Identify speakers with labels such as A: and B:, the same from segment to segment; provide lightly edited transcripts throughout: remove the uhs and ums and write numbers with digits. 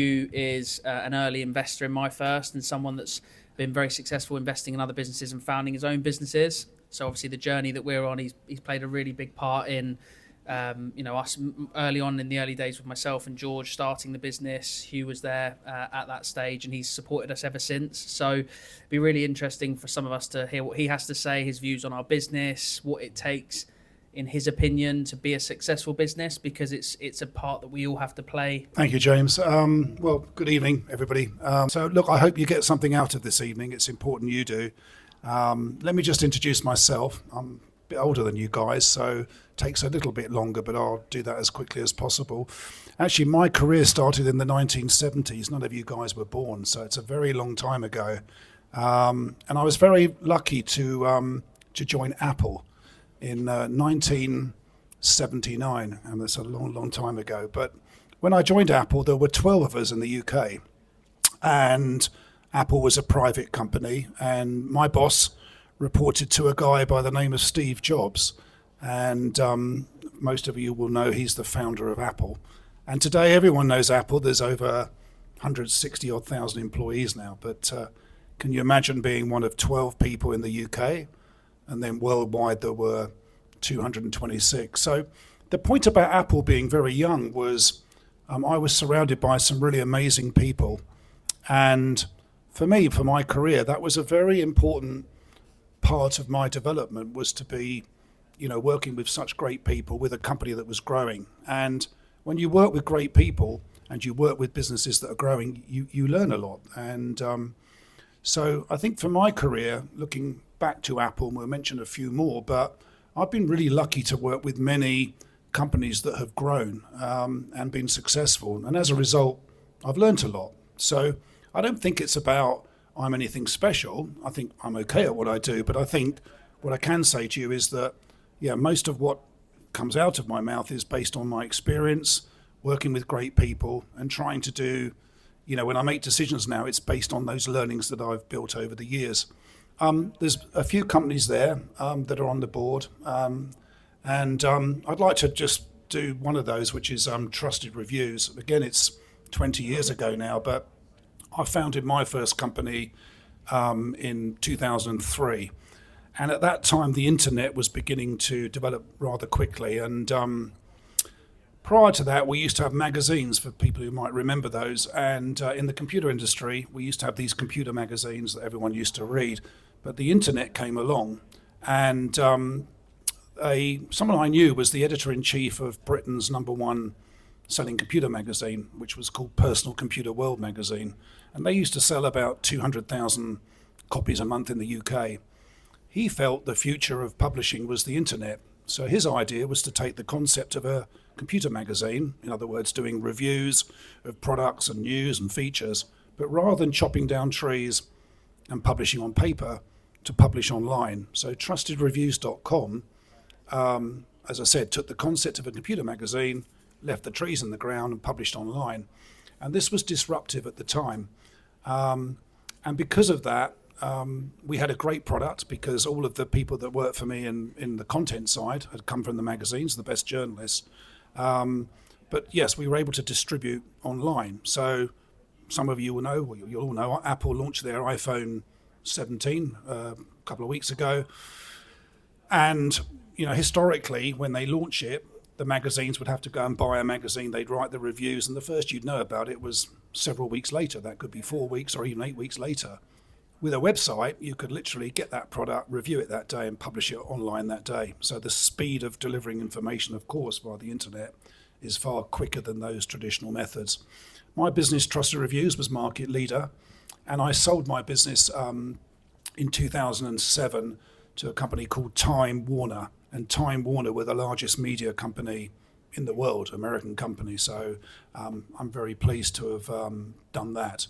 A: Hugh is an early investor in MyFirst and someone that's been very successful investing in other businesses and founding his own businesses. So obviously the journey that we're on, he's played a really big part in, us early on in the early days with myself and George starting the business. Hugh was there at that stage, and he's supported us ever since. So it'd be really interesting for some of us to hear what he has to say, his views on our business, what it takes, in his opinion, to be a successful business, because it's a part that we all have to play.
B: Thank you, James. Well, good evening, everybody. So look, I hope you get something out of this evening. It's important you do. Let me just introduce myself. I'm a bit older than you guys, so it takes a little bit longer, but I'll do that as quickly as possible. Actually, my career started in the 1970s. None of you guys were born, so it's a very long time ago. And I was very lucky to join Apple in 1979, and that's a long, long time ago. But when I joined Apple, there were 12 of us in the UK, and Apple was a private company, and my boss reported to a guy by the name of Steve Jobs, and most of you will know he's the founder of Apple. And today everyone knows Apple. There's over 160 odd thousand employees now, but can you imagine being one of 12 people in the UK? And then worldwide there were 226. So the point about Apple being very young was I was surrounded by some really amazing people. And for me, for my career, that was a very important part of my development, was to be, working with such great people with a company that was growing. And when you work with great people and you work with businesses that are growing, you learn a lot. And so I think for my career, looking back to Apple, and we'll mention a few more, but I've been really lucky to work with many companies that have grown and been successful. And as a result, I've learned a lot. So I don't think it's about I'm anything special. I think I'm okay at what I do. But I think what I can say to you is that, most of what comes out of my mouth is based on my experience, working with great people and trying to do, when I make decisions now, it's based on those learnings that I've built over the years. There's a few companies there that are on the board, and I'd like to just do one of those, which is Trusted Reviews. Again, it's 20 years ago now, but I founded my first company in 2003. And at that time, the internet was beginning to develop rather quickly. And prior to that, we used to have magazines, for people who might remember those. And in the computer industry, we used to have these computer magazines that everyone used to read. But the internet came along, and someone I knew was the editor-in-chief of Britain's #1 selling computer magazine, which was called Personal Computer World magazine. And they used to sell about 200,000 copies a month in the UK. He felt the future of publishing was the internet. So his idea was to take the concept of a computer magazine, in other words, doing reviews of products and news and features, but rather than chopping down trees and publishing on paper, to publish online. So trustedreviews.com, as I said, took the concept of a computer magazine, left the trees in the ground and published online. And this was disruptive at the time. And because of that, we had a great product, because all of the people that worked for me in the content side had come from the magazines, the best journalists. But yes, we were able to distribute online. So some of you will know, well, you'll all know, Apple launched their iPhone 17 a couple of weeks ago. And, historically, when they launch it, the magazines would have to go and buy a magazine. They'd write the reviews, and the first you'd know about it was several weeks later. That could be 4 weeks or even 8 weeks later. With a website, you could literally get that product, review it that day, and publish it online that day. So the speed of delivering information, of course, via the internet is far quicker than those traditional methods. My business, Trusted Reviews, was market leader, and I sold my business in 2007 to a company called Time Warner. And Time Warner were the largest media company in the world, American company. So I'm very pleased to have done that.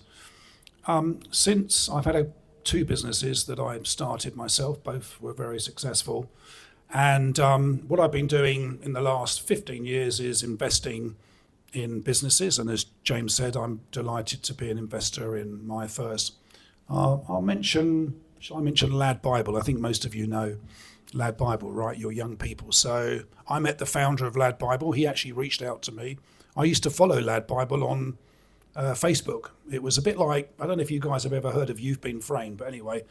B: Since I've had two businesses that I've started myself, both were very successful. And what I've been doing in the last 15 years is investing in businesses. And as James said, I'm delighted to be an investor in MyFirst. Shall I mention Lad Bible? I think most of you know Lad Bible, right? You're young people. So I met the founder of Lad Bible. He actually reached out to me. I used to follow Lad Bible on Facebook. It was a bit like, I don't know if you guys have ever heard of You've Been Framed, but anyway,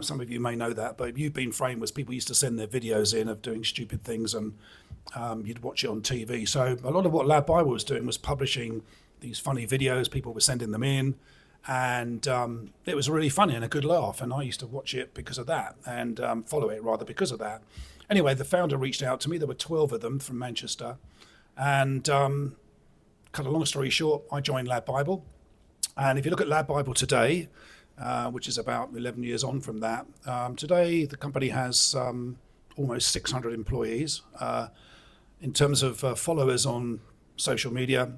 B: some of you may know that. But You've Been Framed was people used to send their videos in of doing stupid things, and you'd watch it on TV. So a lot of what Lad Bible was doing was publishing these funny videos. People were sending them in, and it was really funny and a good laugh. And I used to watch it because of that, and follow it rather because of that. Anyway, the founder reached out to me. There were 12 of them from Manchester, and cut a long story short, I joined Lad Bible. And if you look at Lad Bible today, which is about 11 years on from that, today the company has almost 600 employees. In terms of followers on social media,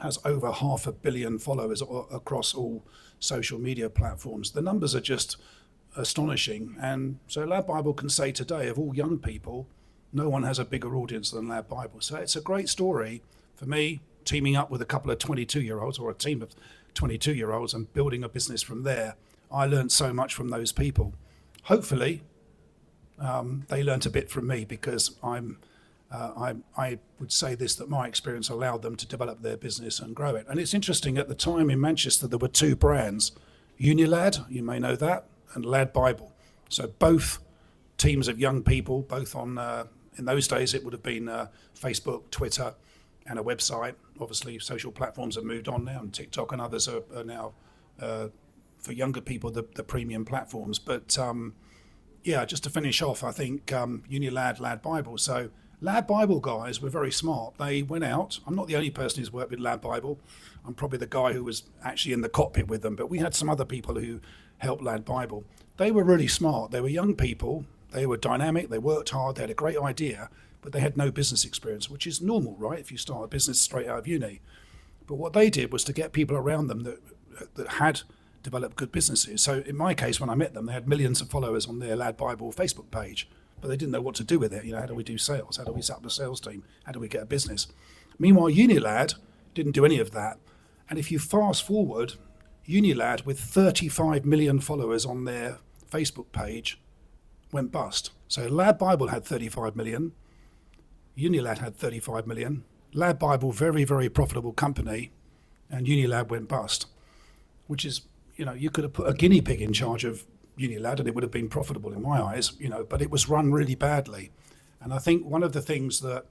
B: has over 500 million followers across all social media platforms. The numbers are just astonishing. And so Lad Bible can say today, of all young people, no one has a bigger audience than Lad Bible. So it's a great story for me, teaming up with a couple of 22-year-olds or a team of 22-year-olds and building a business from there. I learned so much from those people. Hopefully, they learnt a bit from me, because I would say this, that my experience allowed them to develop their business and grow it. And it's interesting, at the time in Manchester, there were two brands, Unilad, you may know that, and Lad Bible. So both teams of young people, both on, in those days it would have been Facebook, Twitter, and a website. Obviously, social platforms have moved on now, and TikTok and others are now, for younger people, the premium platforms. But yeah, just to finish off, I think Unilad, Lad Bible. So Lad Bible guys were very smart. They went out. I'm not the only person who's worked with Lad Bible. I'm probably the guy who was actually in the cockpit with them, but we had some other people who helped Lad Bible. They were really smart. They were young people. They were dynamic. They worked hard. They had a great idea, but they had no business experience, which is normal, right? If you start a business straight out of uni. But what they did was to get people around them that had developed good businesses. So in my case, when I met them, they had millions of followers on their Lad Bible Facebook page, but they didn't know what to do with it. How do we do sales? How do we set up a sales team? How do we get a business? Meanwhile, Unilad didn't do any of that. And if you fast forward, Unilad, with 35 million followers on their Facebook page, went bust. So Lad Bible had 35 million. Unilad had 35 million. Lad Bible, very, very profitable company, and Unilad went bust, which is, you could have put a guinea pig in charge of Unilad and it would have been profitable in my eyes, but it was run really badly. And I think one of the things that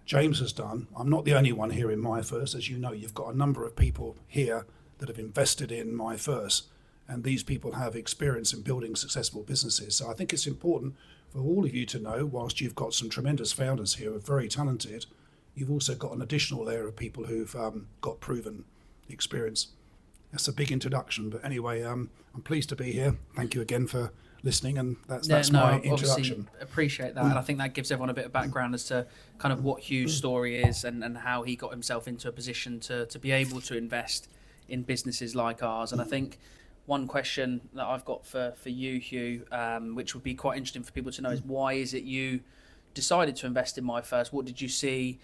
B: James has done, I'm not the only one here in MyFirst, as you know, you've got a number of people here that have invested in MyFirst, and these people have experience in building successful businesses. So I think it's important for all of you to know, whilst you've got some tremendous founders here who are very talented, you've also got an additional layer of people who've got proven experience. That's a big introduction, but anyway, I'm pleased to be here. Thank you again for listening, and that's my introduction.
A: Appreciate that, and I think that gives everyone a bit of background as to kind of what Hugh's story is and how he got himself into a position to be able to invest in businesses like ours. And I think one question that I've got for you, Hugh, which would be quite interesting for people to know, is why is it you decided to invest in MyFirst? What did you see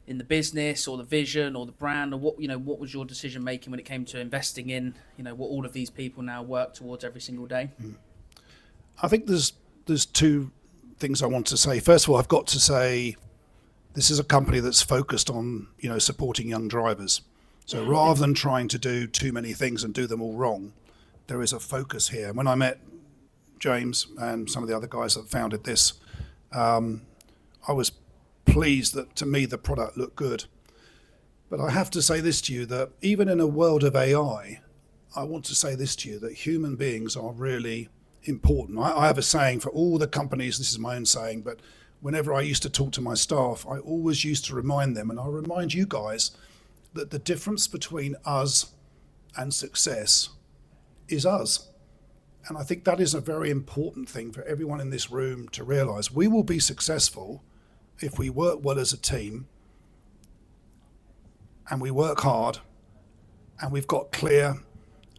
A: in the business or the vision or the brand, or what was your decision making when it came to investing in what all of these people now work towards every single day?
B: I think there's two things I want to say. First of all, I've got to say this is a company that's focused on supporting young drivers. So rather than trying to do too many things and do them all wrong, there is a focus here. When I met James and some of the other guys that founded this, I was pleased that, to me, the product looked good. But I have to say this to you, that even in a world of AI, I want to say this to you, that human beings are really important. I have a saying for all the companies, this is my own saying, but whenever I used to talk to my staff, I always used to remind them, and I'll remind you guys, that the difference between us and success is us. And I think that is a very important thing for everyone in this room to realize. We will be successful if we work well as a team, and we work hard, and we've got clear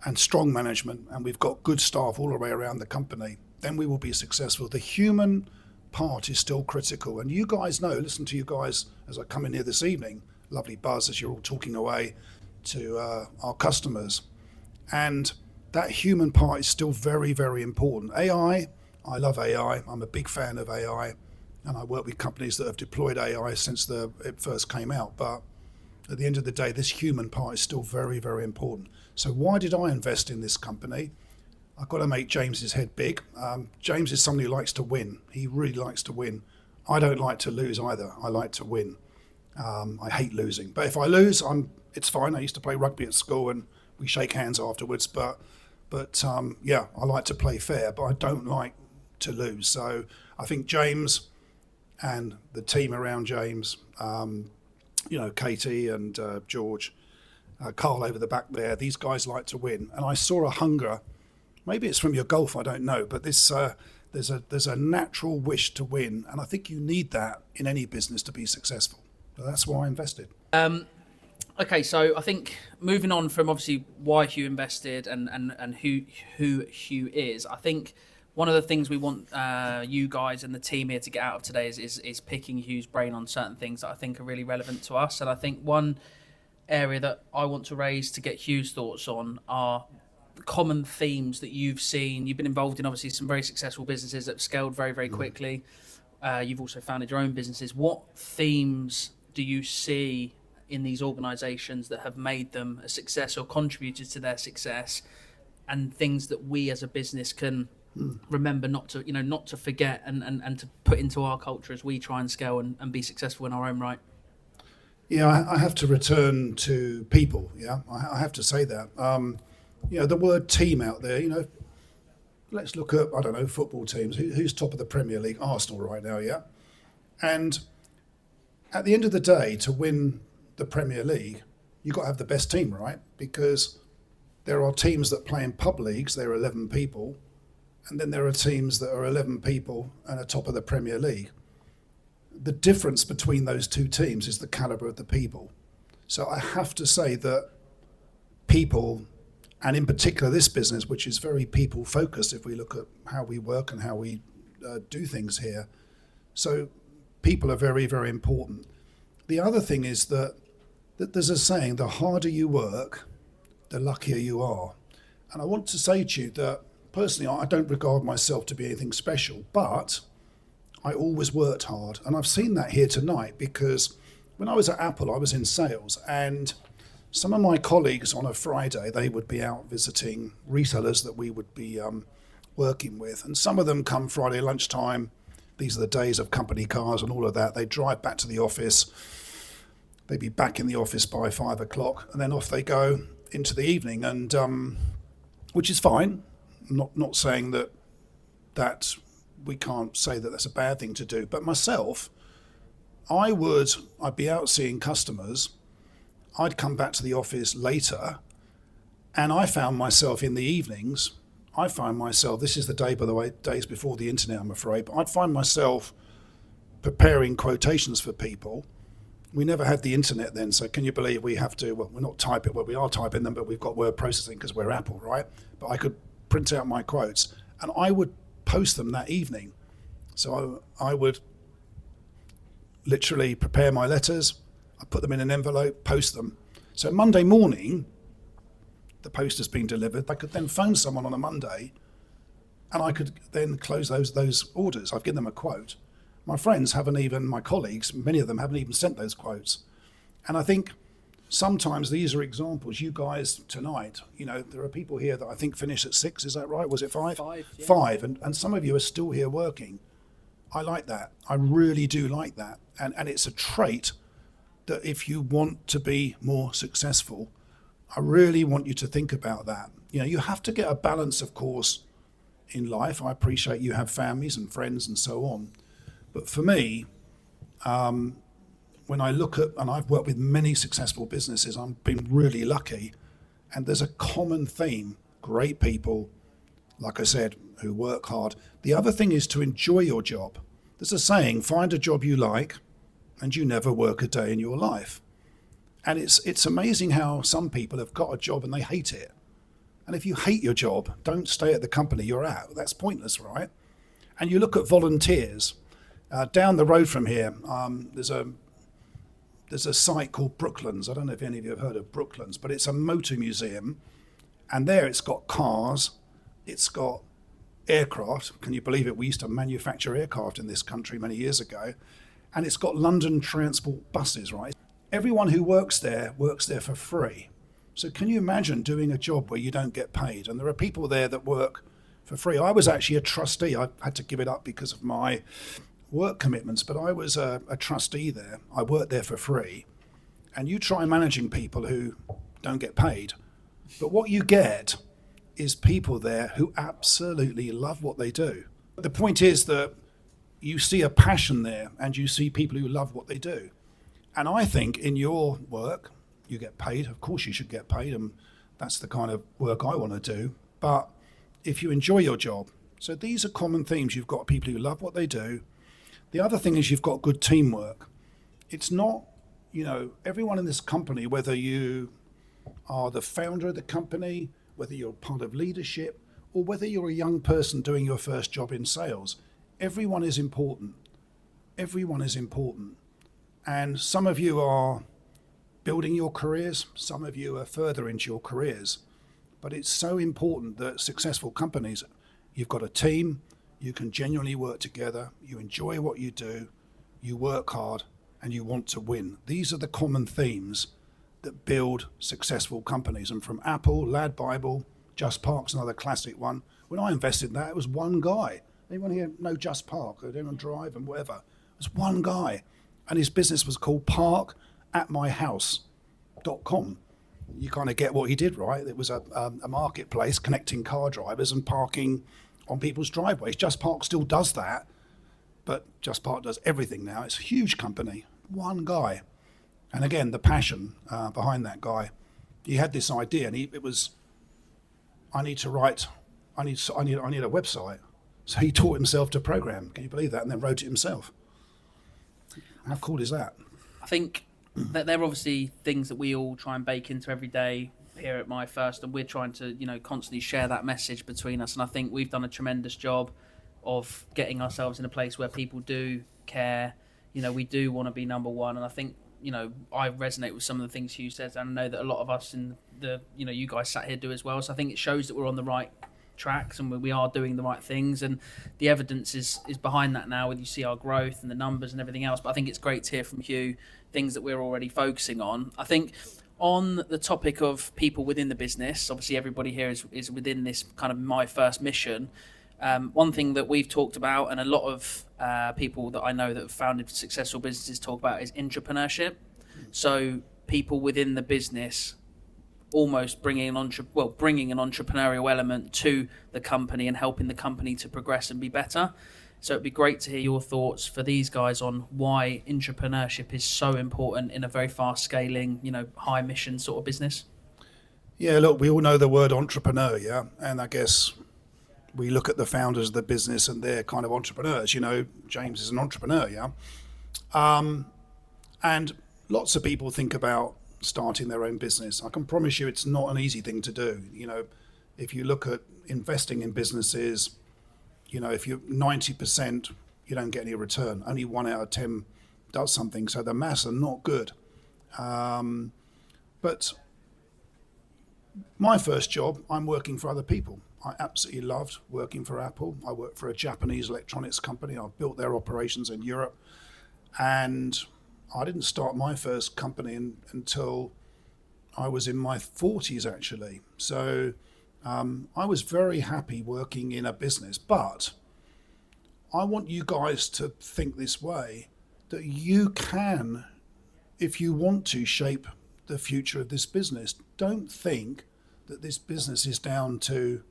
B: and strong management, and we've got good staff all the way around the company, then we will be successful. The human part is still critical. And you guys know, listen to you guys as I come in here this evening, lovely buzz as you're all talking away to our customers. And that human part is still very, very important. AI, I love AI. I'm a big fan of AI. And I work with companies that have deployed AI since it first came out. But at the end of the day, this human part is still very, very important. So why did I invest in this company? I've got to make James's head big. James is somebody who likes to win. He really likes to win. I don't like to lose either. I like to win. I hate losing. But if I lose, it's fine. I used to play rugby at school and we shake hands afterwards. But yeah, I like to play fair, but I don't like to lose. So I think James and the team around James, Katie and George, Carl over the back there, these guys like to win. And I saw a hunger. Maybe it's from your golf, I don't know, but there's a natural wish to win, and I think you need that in any business to be successful. So that's why I invested.
A: Okay, so I think moving on from obviously why Hugh invested and who Hugh is, I think one of the things we want you guys and the team here to get out of today is picking Hugh's brain on certain things that I think are really relevant to us. And I think one area that I want to raise to get Hugh's thoughts on are common themes that you've seen. You've been involved in obviously some very successful businesses that have scaled very, very quickly. You've also founded your own businesses. What themes do you see in these organizations that have made them a success or contributed to their success, and things that we as a business can remember not to forget and to put into our culture as we try and scale and be successful in our own right?
B: Yeah, I have to return to people. Yeah, I have to say that. The word team out there, let's look at, I don't know, football teams. Who's top of the Premier League? Arsenal right now, yeah? And at the end of the day, to win the Premier League, you've got to have the best team, right? Because there are teams that play in pub leagues, they're 11 people, and then there are teams that are 11 people and are top of the Premier League. The difference between those two teams is the calibre of the people. So I have to say that people, and in particular this business, which is very people focused if we look at how we work and how we do things here. So people are very, very important. The other thing is that there's a saying, the harder you work, the luckier you are. And I want to say to you that personally, I don't regard myself to be anything special, but I always worked hard. And I've seen that here tonight, because when I was at Apple, I was in sales, and some of my colleagues on a Friday, they would be out visiting resellers that we would be working with. And some of them come Friday lunchtime. These are the days of company cars and all of that. They drive back to the office. They'd be back in the office by 5 o'clock, and then off they go into the evening, and which is fine. I'm not saying that we can't say that that's a bad thing to do. But myself, I'd be out seeing customers. I'd come back to the office later, and I found myself in the evenings. This is the day, by the way, days before the internet, I'm afraid, but I'd find myself preparing quotations for people. We never had the internet then, so can you believe we have to, well, we're not typing, well, we are typing them, but we've got word processing because we're Apple, right? But I could print out my quotes, and I would post them that evening. So I would literally prepare my letters, I put them in an envelope, post them. So Monday morning, the post has been delivered. I could then phone someone on a Monday, and I could then close those orders. I've given them a quote. My friends my colleagues, many of them haven't even sent those quotes. And I think sometimes these are examples. You guys tonight, there are people here that I think finished at 6, is that right? Was it 5?
A: 5, yeah.
B: 5, and some of you are still here working. I like that. I really do like that. And it's a trait that if you want to be more successful, I really want you to think about that. You have to get a balance, of course, in life. I appreciate you have families and friends and so on. But for me, when I look at, and I've worked with many successful businesses, I've been really lucky, and there's a common theme: great people, like I said, who work hard. The other thing is to enjoy your job. There's a saying, find a job you like, and you never work a day in your life. And it's amazing how some people have got a job and they hate it. And if you hate your job, don't stay at the company you're at. That's pointless, right? And you look at volunteers. Down the road from here, there's a site called Brooklands. I don't know if any of you have heard of Brooklands, but it's a motor museum. And there it's got cars, it's got aircraft. Can you believe it? We used to manufacture aircraft in this country many years ago. And it's got London Transport buses, right? everyone who works there for free. So can you imagine doing a job where you don't get paid? And there are people there that work for free. I was actually a trustee. I had to give it up because of my work commitments, but I was a trustee there. I worked there for free. And you try managing people who don't get paid, but what you get is people there who absolutely love what they do. The point is that you see a passion there and you see people who love what they do. And I think in your work, you get paid. Of course you should get paid, and that's the kind of work I want to do. But if you enjoy your job, so these are common themes. You've got people who love what they do. The other thing is you've got good teamwork. It's not, everyone in this company, whether you are the founder of the company, whether you're part of leadership, or whether you're a young person doing your first job in sales, everyone is important. Everyone is important. And some of you are building your careers, some of you are further into your careers. But it's so important that successful companies, you've got a team, you can genuinely work together, you enjoy what you do, you work hard, and you want to win. These are the common themes that build successful companies. And from Apple, Lad Bible, Just Park's another classic one. When I invested in that, it was one guy. Anyone here know Just Park? Or anyone drive and whatever? It was one guy. And his business was called parkatmyhouse.com. You kind of get what he did, right? It was a marketplace connecting car drivers and parking on people's driveways. Just Park still does that, but Just Park does everything now. It's a huge company, one guy. And again, the passion behind that guy. He had this idea, and it was, I need a website. So he taught himself to program. Can you believe that? And then wrote it himself. How cool is that?
A: I think that they're obviously things that we all try and bake into every day here at MyFirst, and we're trying to, constantly share that message between us. And I think we've done a tremendous job of getting ourselves in a place where people do care. We do want to be number one. And I think, I resonate with some of the things Hugh says, and I know that a lot of us in the, you guys sat here do as well. So I think it shows that we're on the right tracks and we are doing the right things, and the evidence is behind that now, when you see our growth and the numbers and everything else. But I think it's great to hear from Hugh things that we're already focusing on. I think on the topic of people within the business, obviously everybody here is within this kind of MyFirst mission. One thing that we've talked about, and a lot of people that I know that have founded successful businesses talk about, is entrepreneurship. So people within the business almost bringing an entrepreneurial element to the company and helping the company to progress and be better. So it'd be great to hear your thoughts for these guys on why entrepreneurship is so important in a very fast scaling, high mission sort of business.
B: Yeah, look, we all know the word entrepreneur, yeah? And I guess we look at the founders of the business and they're kind of entrepreneurs. James is an entrepreneur, yeah? And lots of people think about starting their own business. I can promise you it's not an easy thing to do. If you look at investing in businesses, if you're 90%, you don't get any return. Only 1 out of 10 does something. So the maths are not good. But my first job, I'm working for other people. I absolutely loved working for Apple. I worked for a Japanese electronics company. I built their operations in Europe. And I didn't start my first company until I was in my 40s, actually. So I was very happy working in a business. But I want you guys to think this way, that you can, if you want to, shape the future of this business. Don't think that this business is down to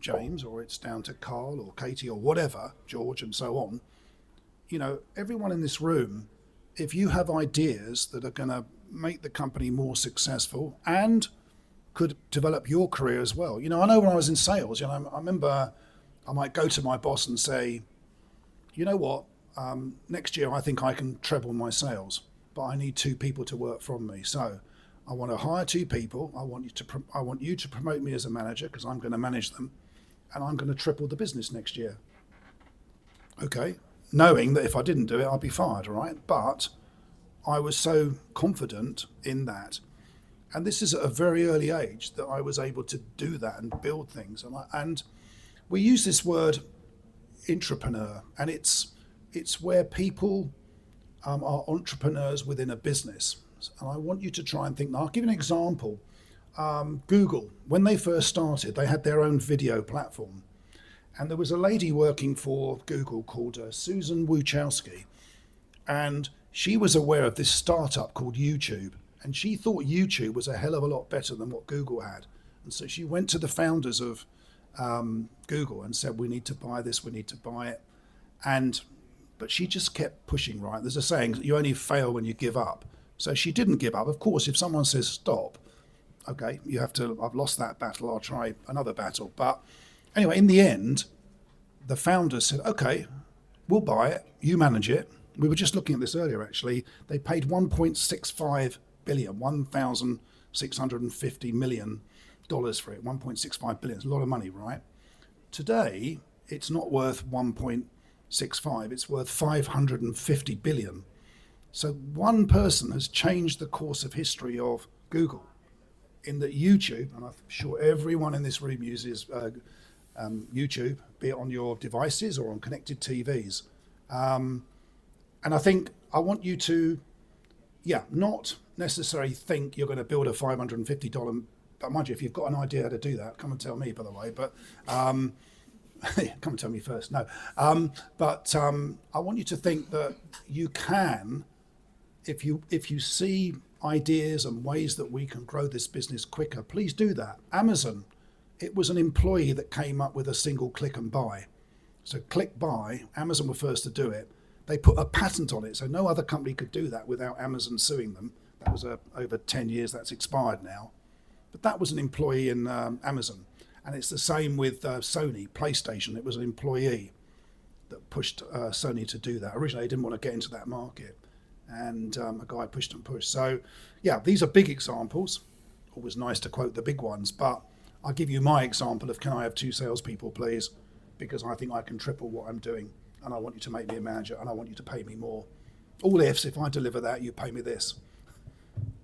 B: James, or it's down to Carl or Katie or whatever, George and so on. Everyone in this room, if you have ideas that are going to make the company more successful and could develop your career as well. I know when I was in sales, I remember I might go to my boss and say, you know what, next year I think I can treble my sales, but I need 2 people to work from me. So I want to hire 2 people. I want you to promote me as a manager, because I'm going to manage them, and I'm going to triple the business next year. Okay. Knowing that if I didn't do it, I'd be fired, all right? But I was so confident in that. And this is at a very early age that I was able to do that and build things. And we use this word entrepreneur, and it's where people are entrepreneurs within a business. And I want you to try and think. Now, I'll give you an example. Google, when they first started, they had their own video platform. And there was a lady working for Google called Susan Wojcicki. And she was aware of this startup called YouTube. And she thought YouTube was a hell of a lot better than what Google had. And so she went to the founders of Google and said, we need to buy this, we need to buy it. But she just kept pushing, right? There's a saying, you only fail when you give up. So she didn't give up. Of course, if someone says stop, okay, you have to, I've lost that battle, I'll try another battle. But anyway, in the end, the founders said, okay, we'll buy it, you manage it. We were just looking at this earlier, actually. They paid 1.65 billion, $1,650 million for it, 1.65 billion. It's a lot of money, right? Today, it's not worth 1.65, it's worth 550 billion. So one person has changed the course of history of Google in that YouTube, and I'm sure everyone in this room uses YouTube, be it on your devices or on connected TVs. And I think I want you to, not necessarily think you're going to build a $550, but mind you, if you've got an idea how to do that, come and tell me, by the way, but come and tell me first. No, but I want you to think that you can, if you see ideas and ways that we can grow this business quicker, please do that. Amazon, it was an employee that came up with a single click and buy. So click buy, Amazon were first to do it. They put a patent on it, so no other company could do that without Amazon suing them. That was over 10 years, that's expired now. But that was an employee in Amazon. And it's the same with Sony, PlayStation. It was an employee that pushed Sony to do that. Originally, they didn't want to get into that market. And a guy pushed and pushed. So, these are big examples. Always nice to quote the big ones. But I'll give you my example of, can I have 2 salespeople, please? Because I think I can triple what I'm doing. And I want you to make me a manager. And I want you to pay me more. All ifs, if I deliver that, you pay me this.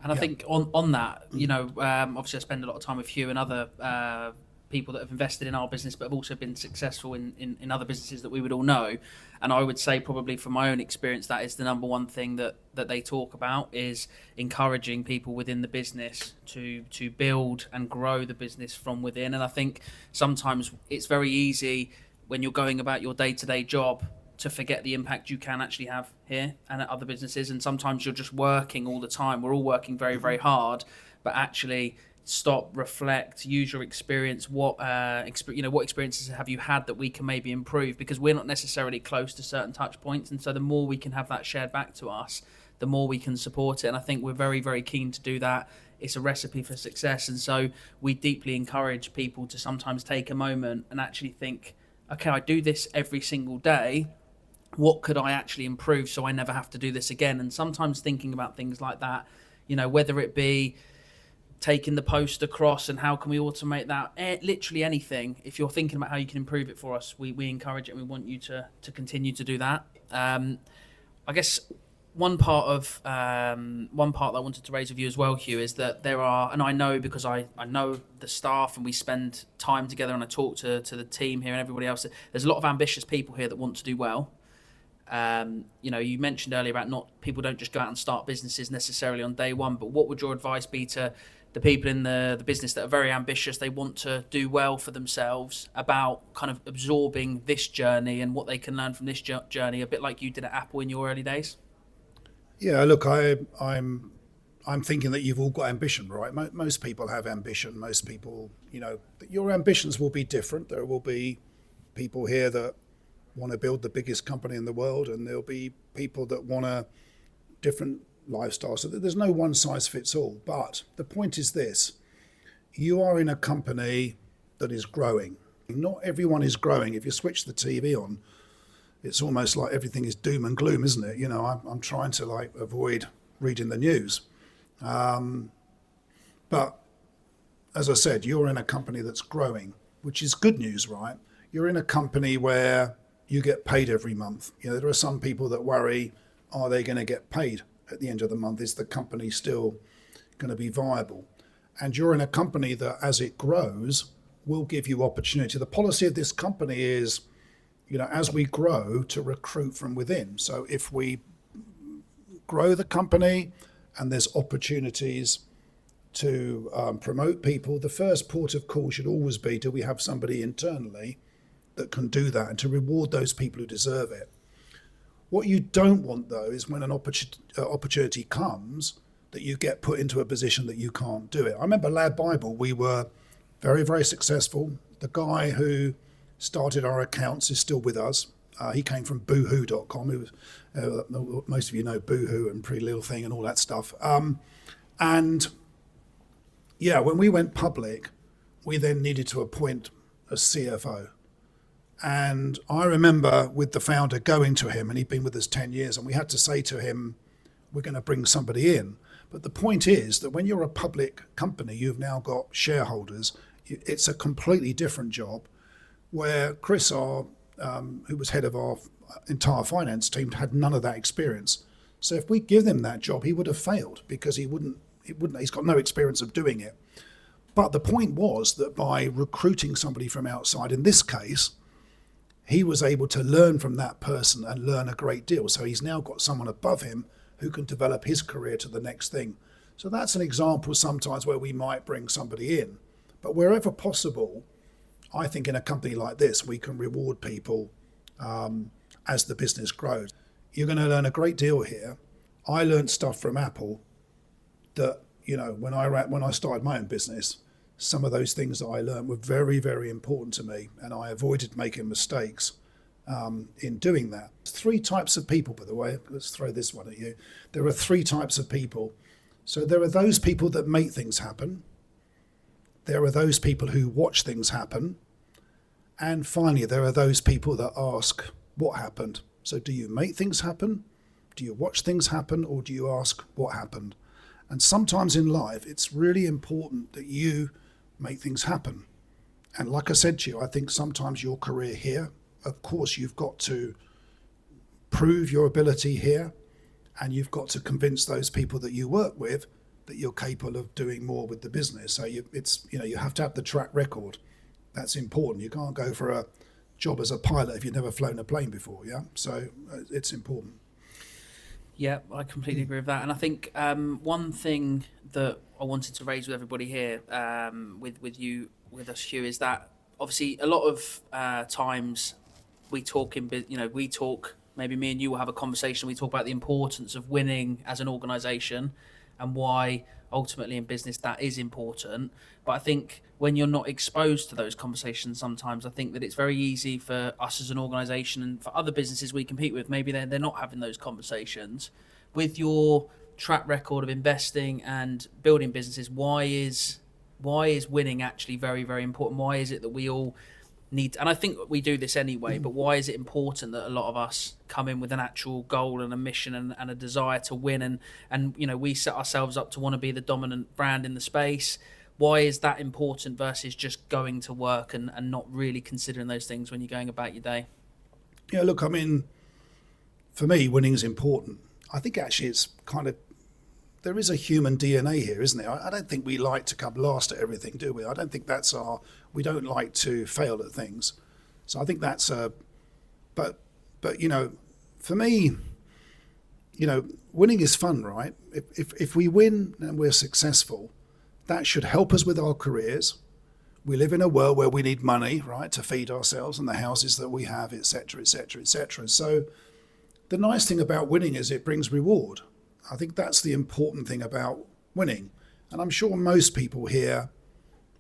A: And I think on that, obviously I spend a lot of time with Hugh and other people that have invested in our business but have also been successful in other businesses that we would all know. And I would say probably from my own experience, that is the number one thing that they talk about, is encouraging people within the business to build and grow the business from within. And I think sometimes it's very easy when you're going about your day-to-day job to forget the impact you can actually have here and at other businesses. And sometimes you're just working all the time. We're all working very, very hard, but actually stop, reflect, use your experience. What experiences have you had that we can maybe improve? Because we're not necessarily close to certain touch points. And so the more we can have that shared back to us, the more we can support it. And I think we're very, very keen to do that. It's a recipe for success. And so we deeply encourage people to sometimes take a moment and actually think, okay, I do this every single day. What could I actually improve so I never have to do this again? And sometimes thinking about things like that, whether it be taking the post across and how can we automate that, literally anything. If you're thinking about how you can improve it for us, we encourage it and we want you to continue to do that. I guess one part that I wanted to raise with you as well, Hugh, is that there are, and I know because I know the staff and we spend time together and I talk to the team here and everybody else, there's a lot of ambitious people here that want to do well. You mentioned earlier about people don't just go out and start businesses necessarily on day one, but what would your advice be to the people in the business that are very ambitious, they want to do well for themselves, about kind of absorbing this journey and what they can learn from this journey, a bit like you did at Apple in your early days?
B: Yeah, look, I'm thinking that you've all got ambition, right? Most people have ambition. Most people, your ambitions will be different. There will be people here that want to build the biggest company in the world, and there'll be people that want a different lifestyle. So there's no one size fits all. But the point is this: you are in a company that is growing. Not everyone is growing. If you switch the TV on, it's almost like everything is doom and gloom, isn't it? I'm trying to avoid reading the news. But as I said, you're in a company that's growing, which is good news, right? You're in a company where you get paid every month. There are some people that worry, are they going to get paid at the end of the month? Is the company still going to be viable? And you're in a company that, as it grows, will give you opportunity. The policy of this company is, as we grow, to recruit from within. So if we grow the company and there's opportunities to promote people, the first port of call should always be, do we have somebody internally that can do that, and to reward those people who deserve it. What you don't want, though, is when an opportunity comes that you get put into a position that you can't do it. I remember Lad Bible, we were very, very successful. The guy who started our accounts is still with us. He came from boohoo.com. It was, most of you know Boohoo and Pretty Little Thing and all that stuff. And yeah, when we went public, we then needed to appoint a CFO. And I remember with the founder going to him, and he'd been with us 10 years, and we had to say to him, we're going to bring somebody in. But the point is that when you're a public company, you've now got shareholders. It's a completely different job, where Chris, who was head of our entire finance team, had none of that experience. So if we give him that job, he would have failed because he's got no experience of doing it. But the point was that by recruiting somebody from outside, in this case, he was able to learn from that person and learn a great deal. So he's now got someone above him who can develop his career to the next thing. So that's an example sometimes where we might bring somebody in. But wherever possible, I think in a company like this, we can reward people as the business grows. You're going to learn a great deal here. I learned stuff from Apple that, when I started my own business, some of those things that I learned were very, very important to me, and I avoided making mistakes in doing that. 3 types of people, by the way. Let's throw this one at you. There are 3 types of people. So there are those people that make things happen. There are those people who watch things happen. And finally, there are those people that ask, what happened? So do you make things happen? Do you watch things happen? Or do you ask, what happened? And sometimes in life, it's really important that you make things happen. And like I said to you, I think sometimes your career here, of course, you've got to prove your ability here, and you've got to convince those people that you work with that you're capable of doing more with the business. So you have to have the track record. That's important. You can't go for a job as a pilot if you've never flown a plane before. Yeah, so it's important.
A: Yeah, I completely agree with that. And I think one thing that I wanted to raise with everybody here, with us, Hugh, is that obviously a lot of times we talk maybe me and you will have a conversation. We talk about the importance of winning as an organisation and why ultimately in business that is important. But I think when you're not exposed to those conversations, sometimes I think that it's very easy for us as an organisation and for other businesses we compete with, maybe they're not having those conversations. With your track record of investing and building businesses, why is winning actually very, very important? Why is it that we all need, and I think we do this anyway, but why is it important that a lot of us come in with an actual goal and a mission and a desire to win, and we set ourselves up to want to be the dominant brand in the space? Why is that important versus just going to work and not really considering those things when you're going about your day?
B: Yeah, look, I mean, for me, winning is important. I think actually it's kind of, there is a human DNA here, isn't there? I don't think we like to come last at everything, do we? I don't think we don't like to fail at things. So I think that's but for me, winning is fun, right? If we win and we're successful, that should help us with our careers. We live in a world where we need money, right, to feed ourselves and the houses that we have, et cetera, et cetera, et cetera. So the nice thing about winning is it brings reward. I think that's the important thing about winning. And I'm sure most people here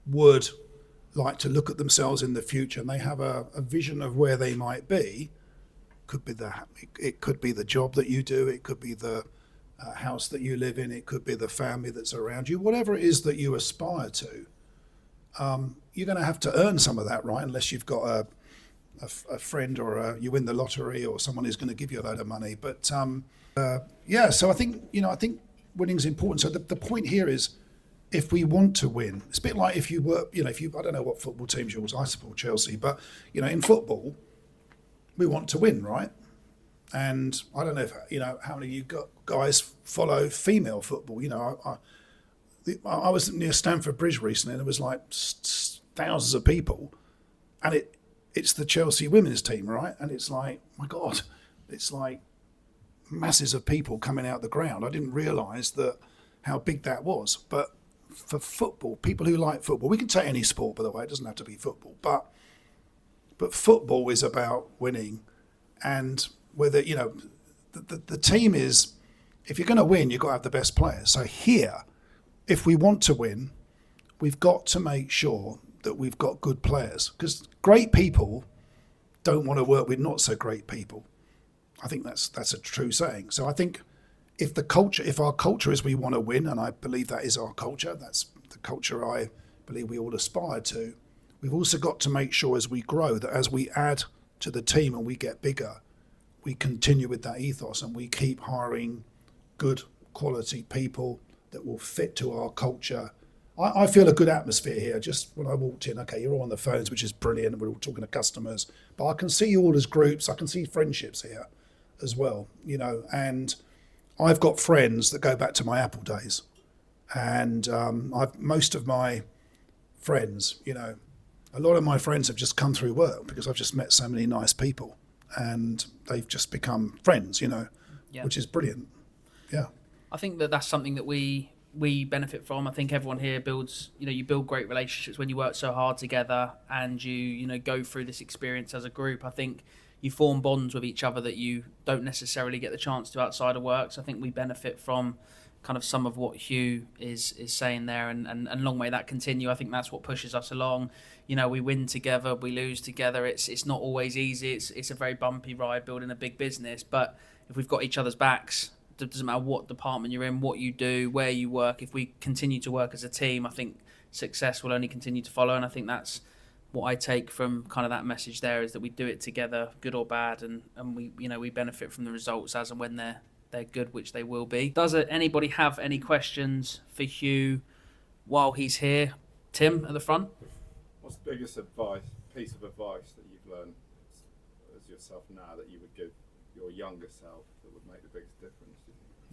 B: would like to look at themselves in the future, and they have a vision of where they might be. It could be the job that you do. It could be the house that you live in. It could be the family that's around you. Whatever it is that you aspire to, you're going to have to earn some of that, right? Unless you've got a friend or you win the lottery or someone who's going to give you a load of money. But so I think winning is important. So the point here is, if we want to win, it's a bit like if you work, I don't know what football teams yours, I support Chelsea, but in football, we want to win, right? And I don't know if how many of you guys follow female football. I was near Stamford Bridge recently, and there was like thousands of people, and it's the Chelsea women's team, right? And it's like, my God, it's like masses of people coming out the ground. I didn't realise that how big that was. But for football, people who like football, we can take any sport, by the way, it doesn't have to be football, but football is about winning, and whether, you know, the team is, if you're going to win, you've got to have the best players. So here, if we want to win, we've got to make sure that we've got good players, because great people don't want to work with not so great people. I think that's a true saying. So I think if our culture is we want to win, and I believe that is our culture, that's the culture I believe we all aspire to, we've also got to make sure as we grow that as we add to the team and we get bigger, we continue with that ethos and we keep hiring good quality people that will fit to our culture. I feel a good atmosphere here. Just when I walked in, okay, you're all on the phones, which is brilliant. We're all talking to customers, but I can see you all as groups. I can see friendships here as well, you know, and I've got friends that go back to my Apple days, and most of my friends, you know, a lot of my friends have just come through work because I've just met so many nice people, and they've just become friends, you know, which is brilliant. Yeah,
A: I think that's something that we benefit from. I think everyone here builds, you know, you build great relationships when you work so hard together and you know, go through this experience as a group. I think you form bonds with each other that you don't necessarily get the chance to outside of work. So I think we benefit from kind of some of what Hugh is saying there, and long may that continue. I think that's what pushes us along. You know, we win together, we lose together. It's not always easy. It's a very bumpy ride building a big business, but if we've got each other's backs, it doesn't matter what department you're in, what you do, where you work, if we continue to work as a team, I think success will only continue to follow. And I think that's what I take from kind of that message there, is that we do it together, good or bad, and we, you know, we benefit from the results as and when they're good, which they will be. Does anybody have any questions for Hugh while he's here? Tim at the front.
C: What's the biggest piece of advice that you've learned as yourself now that you would give your younger self that would make the biggest difference?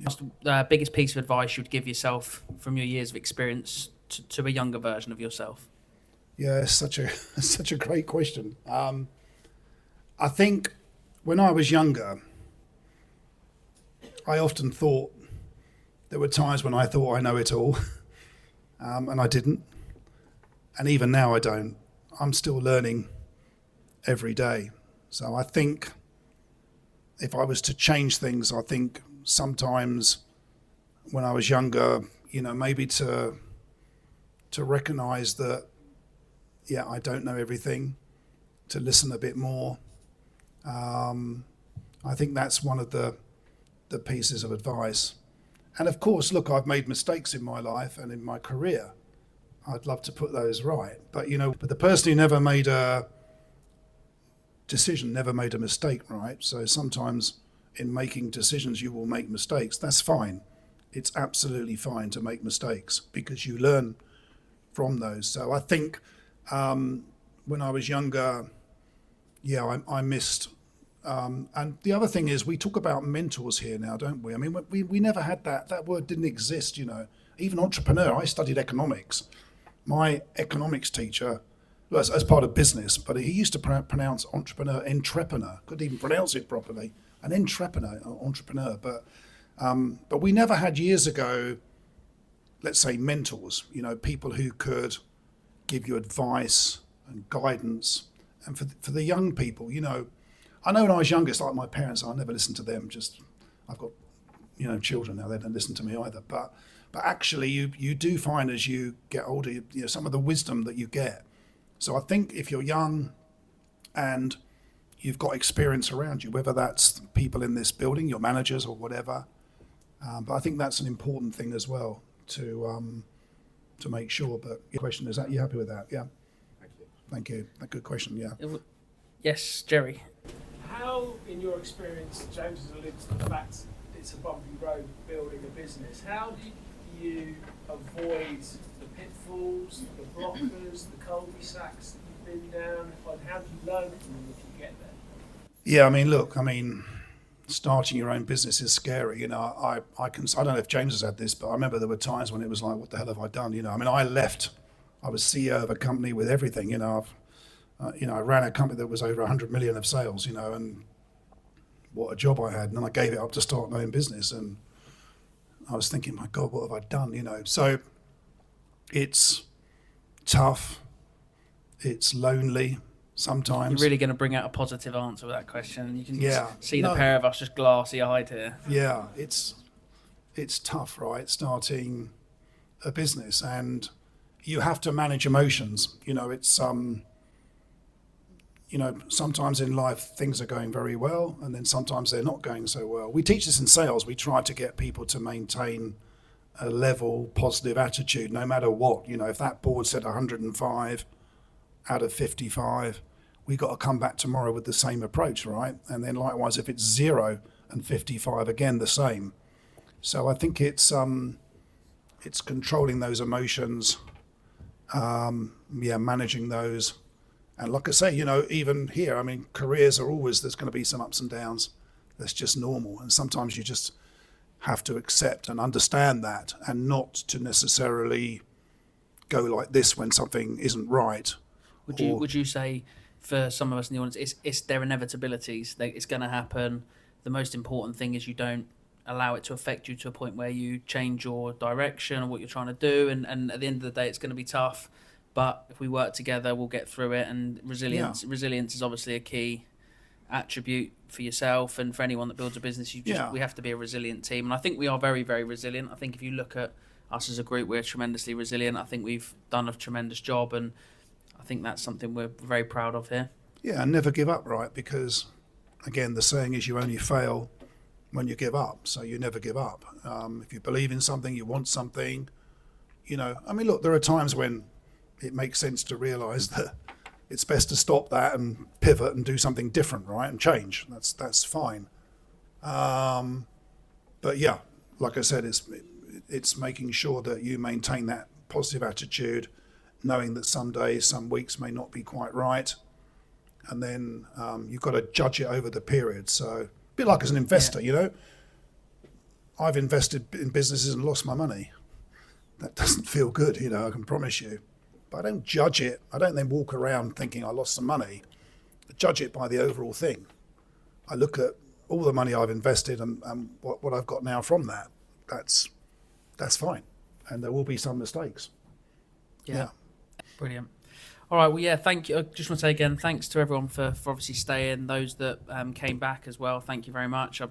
A: What's the biggest piece of advice you'd give yourself from your years of experience to a younger version of yourself?
B: Yeah, it's such a great question. I think when I was younger, I often thought there were times when I thought I know it all, and I didn't. And even now I don't. I'm still learning every day. So I think if I was to change things, I think sometimes when I was younger, you know, maybe to recognize that, yeah, I don't know everything, to listen a bit more. I think that's one of the pieces of advice. And of course, look, I've made mistakes in my life and in my career. I'd love to put those right. But, you know, the person who never made a decision never made a mistake, right? So sometimes in making decisions, you will make mistakes. That's fine. It's absolutely fine to make mistakes because you learn from those. So I think when I was younger, yeah, I missed. And the other thing is, we talk about mentors here now, don't we? I mean, we never had that. That word didn't exist, you know. Even entrepreneur, I studied economics. My economics teacher, well, as part of business, but he used to pronounce entrepreneur, entrepreneur. Couldn't even pronounce it properly. An entrepreneur. But we never had years ago, let's say, mentors, you know, people who could give you advice and guidance. And for the young people, you know, I know when I was younger, it's like my parents, I never listened to them. Just, I've got, you know, children now, they don't listen to me either. But actually, you do find as you get older, you know, some of the wisdom that you get. So I think if you're young and you've got experience around you, whether that's people in this building, your managers or whatever, but I think that's an important thing as well to make sure. But your question is, you happy with that? Yeah. Thank you. A good question. Yeah.
A: Yes, Jerry.
D: How, in your experience, James has alluded to the fact it's a bumpy road building a business. How do you avoid the pitfalls, the blockers, the cul-de-sacs that you've been down? And how do you learn from them if you get there?
B: Yeah, I mean, look, starting your own business is scary. You know, I don't know if James has had this, but I remember there were times when it was like, what the hell have I done? You know, I mean, I was CEO of a company with everything, you know, I ran a company that was over 100 million of sales, you know, and what a job I had. And then I gave it up to start my own business. And I was thinking, my God, what have I done? So it's tough. It's lonely sometimes.
A: You're really going to bring out a positive answer with that question. You can see the
B: No.
A: pair of us just glassy-eyed here.
B: Yeah, it's tough, right? Starting a business, and you have to manage emotions. It's sometimes in life things are going very well, and then sometimes they're not going so well. We teach this in sales. We try to get people to maintain a level, positive attitude, no matter what. If that board said 105 out of 55, we got to come back tomorrow with the same approach, right? And then likewise, if it's 0 and 55, again the same. So I think it's controlling those emotions, managing those. And like I say, even here, careers are always, there's going to be some ups and downs. That's just normal. And sometimes you just have to accept and understand that, and not to necessarily go like this when something isn't right.
A: Would you say, for some of us in the audience, it's their inevitabilities? It's going to happen. The most important thing is you don't allow it to affect you to a point where you change your direction or what you're trying to do. And at the end of the day, it's going to be tough. But if we work together, we'll get through it. And resilience is obviously a key attribute for yourself and for anyone that builds a business. We have to be a resilient team. And I think we are very, very resilient. I think if you look at us as a group, we're tremendously resilient. I think we've done a tremendous job, and I think that's something we're very proud of here.
B: Yeah, and never give up, right? Because, again, the saying is you only fail when you give up. So you never give up. If you believe in something, you want something, look, there are times when it makes sense to realise that it's best to stop that and pivot and do something different, right? And change. That's fine. But yeah, like I said, it's making sure that you maintain that positive attitude, knowing that some days, some weeks may not be quite right. And then you've got to judge it over the period. So a bit like as an investor, I've invested in businesses and lost my money. That doesn't feel good, I can promise you. But I don't judge it. I don't then walk around thinking I lost some money. I judge it by the overall thing. I look at all the money I've invested and what I've got now from that. That's fine. And there will be some mistakes. Yeah.
A: Brilliant. All right. Well, yeah, thank you. I just want to say again, thanks to everyone for obviously staying. Those that came back as well, thank you very much. I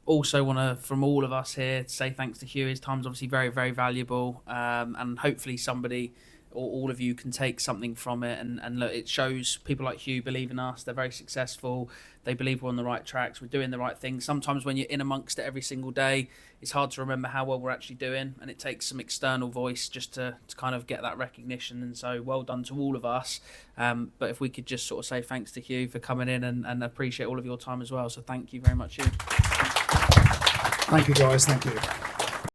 A: also want to, from all of us here, say thanks to Hugh. His time's obviously very, very valuable. And hopefully somebody or all of you can take something from it. And look, it shows people like Hugh believe in us. They're very successful. They believe we're on the right tracks. We're doing the right things. Sometimes when you're in amongst it every single day, it's hard to remember how well we're actually doing. And it takes some external voice just to kind of get that recognition. And so well done to all of us. But if we could just sort of say thanks to Hugh for coming in and appreciate all of your time as well. So thank you very much, Hugh.
B: Thank you, guys. Thank you.